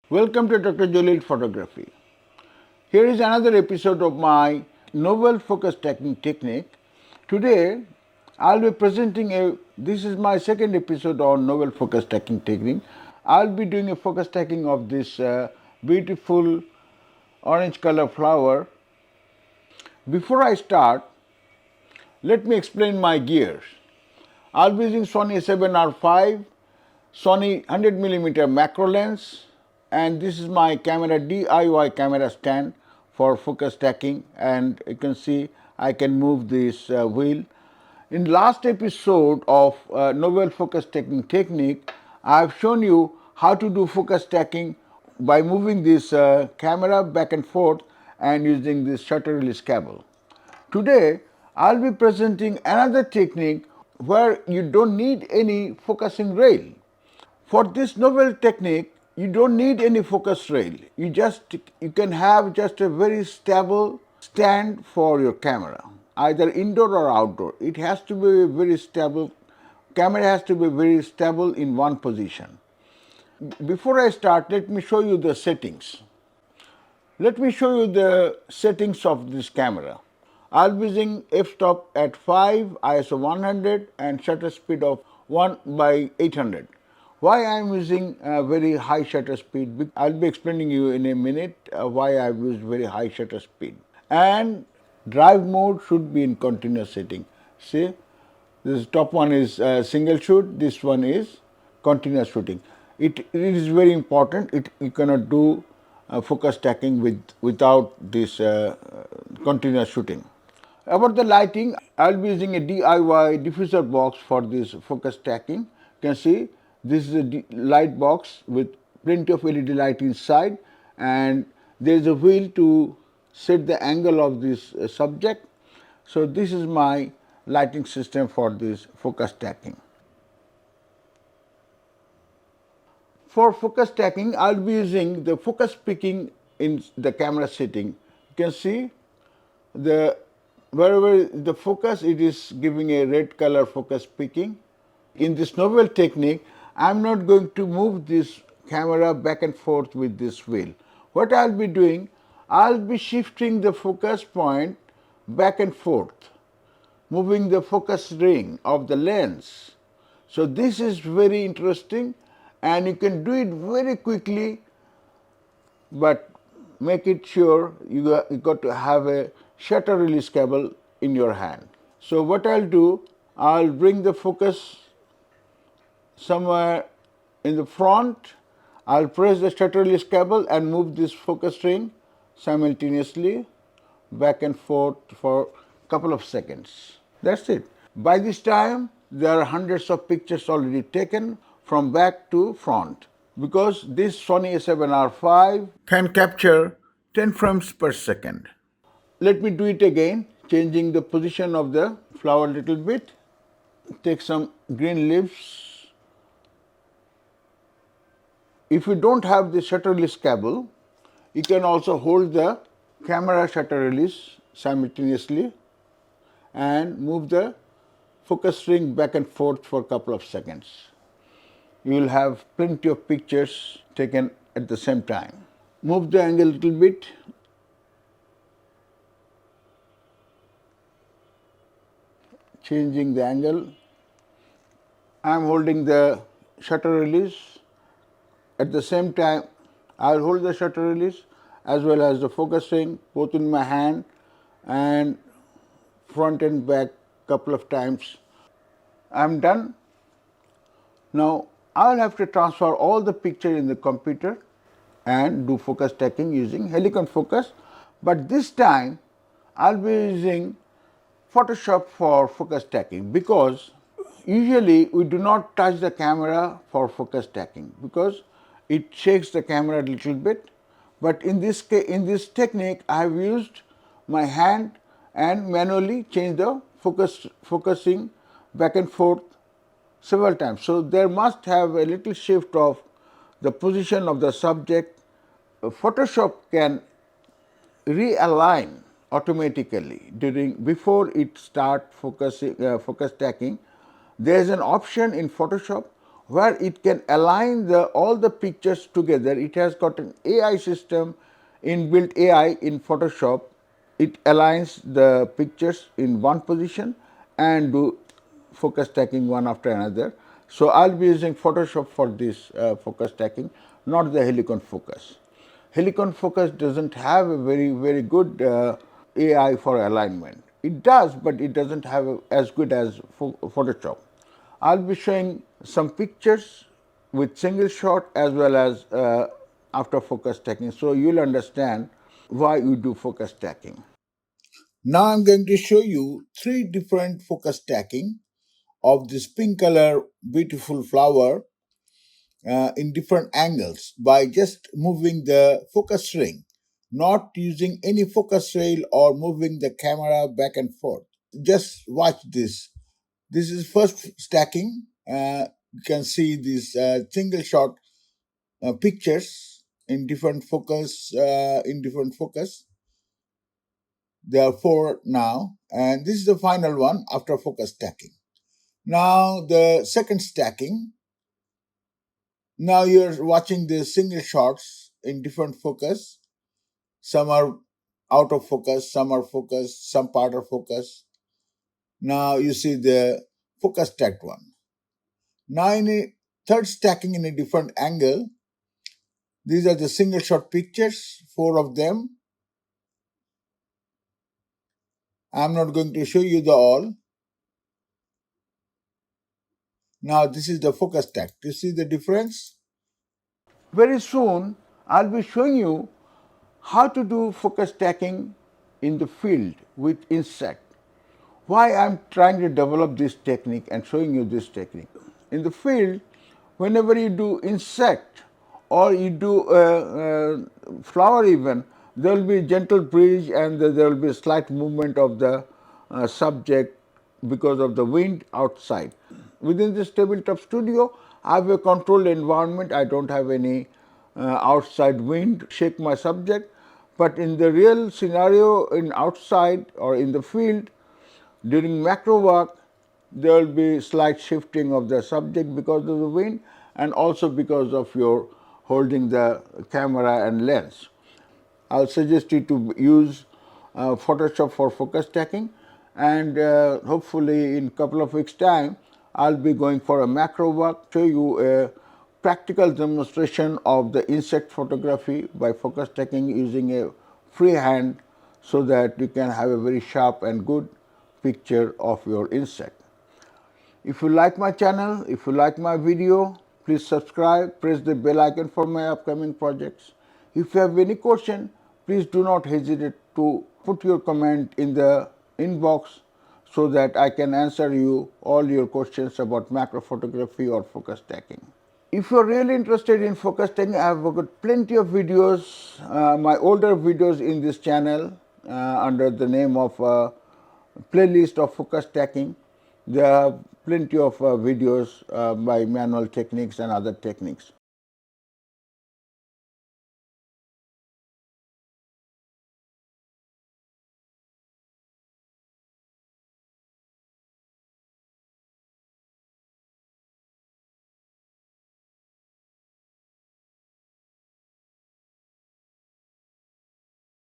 Welcome to Dr. Jalil Photography. Here is another episode of my novel focus taking technique. Today I'll be presenting this is my second episode on novel focus taking technique. I'll be doing a focus taking of this beautiful orange color flower. Before I start, let me explain my gears. I'll be using Sony A7R V, Sony 100mm macro lens, and this is my camera DIY camera stand for focus taking, and you can see I can move this wheel. In last episode of novel focus taking technique, I have shown you how to do focus taking by moving this camera back and forth and using this shutter release cable. Today I'll be presenting another technique where you don't need any focusing rail. For this novel technique, you don't need any focus rail. You can have just a very stable stand for your camera, either indoor or outdoor. It has to be very stable. Camera has to be very stable in one position. Before I start, let me show you the settings. Let me show you the settings of this camera. I'll be using f-stop at 5, ISO 100 and shutter speed of 1/800. Why I am using very high shutter speed? I'll be explaining you in a minute why I've used very high shutter speed. And drive mode should be in continuous setting. See, this top one is single shoot, this one is continuous shooting. It is very important. You cannot do focus taking without this continuous shooting. About the lighting, I'll be using a DIY diffuser box for this focus taking. You can see this is a light box with plenty of LED light inside, and there is a wheel to set the angle of this subject. So this is my lighting system for this focus taking. For focus taking, I'll be using the focus picking in the camera setting. You can see wherever the focus, it is giving a red color focus picking. In this novel technique, I am not going to move this camera back and forth with this wheel. What I'll be doing, I'll be shifting the focus point back and forth, moving the focus ring of the lens. So this is very interesting, and you can do it very quickly, but make it sure you got to have a shutter release cable in your hand. So what I'll do, I'll bring the focus somewhere in the front. I'll press the shutter release cable and move this focus ring simultaneously back and forth for a couple of seconds. That's it. By this time, there are hundreds of pictures already taken from back to front, because this Sony A7R V can capture 10 frames per second. Let me do it again, changing the position of the flower a little bit. Take some green leaves. If you don't have the shutter release cable, you can also hold the camera shutter release simultaneously and move the focus ring back and forth for a couple of seconds. You will have plenty of pictures taken at the same time. Move the angle a little bit. Changing the angle. I am holding the shutter release. At the same time, I will hold the shutter release as well as the focus ring both in my hand, and front and back couple of times. I am done. Now I will have to transfer all the picture in the computer and do focus taking using Helicon focus, but this time I'll be using Photoshop for focus taking, because usually we do not touch the camera for focus taking because it shakes the camera a little bit. But in this technique, I have used my hand and manually change the focusing back and forth several times. So there must have a little shift of the position of the subject. Photoshop can realign automatically before it start focus taking. There is an option in Photoshop where it can align all the pictures together. It has got an AI system, inbuilt AI in Photoshop. It aligns the pictures in one position and do focus stacking one after another. So, I will be using Photoshop for this focus stacking, not the Helicon focus. Helicon focus does not have a very good AI for alignment. It does, but it does not have as good as Photoshop. I will be showing some pictures with single shot as well as after focus stacking. So, you will understand why you do focus stacking. Now, I am going to show you three different focus stacking of this pink color beautiful flower in different angles by just moving the focus ring, not using any focus rail or moving the camera back and forth. Just watch this. This is first stacking. You can see these single shot pictures in different focus. There are four now, and this is the final one after focus stacking. Now the second stacking. Now you're watching the single shots in different focus. Some are out of focus, some are focused, some part are focused. Now you see the focus stacked one. Now in a third stacking in a different angle, these are the single shot pictures, four of them. I'm not going to show you the all. Now this is the focus stack. Do you see the difference? Very soon I'll be showing you how to do focus stacking in the field with insect. Why I'm trying to develop this technique and showing you this technique. In the field, whenever you do insect or you do flower even, there will be gentle breeze and there will be a slight movement of the subject because of the wind outside. Within this tabletop studio, I have a controlled environment. I don't have any outside wind shake my subject, but in the real scenario in outside or in the field, during macro work, there will be slight shifting of the subject because of the wind and also because of your holding the camera and lens. I will suggest you to use Photoshop for focus stacking, and hopefully in couple of weeks time I will be going for a macro work, show you a practical demonstration of the insect photography by focus stacking using a freehand, so that you can have a very sharp and good picture of your insect. If you like my channel, if you like my video, please subscribe, press the bell icon for my upcoming projects. If you have any question, please do not hesitate to put your comment in the inbox so that I can answer you all your questions about macro photography or focus stacking. If you are really interested in focus stacking, I have got plenty of videos, my older videos in this channel under the name of playlist of focus stacking. There are plenty of videos by manual techniques and other techniques.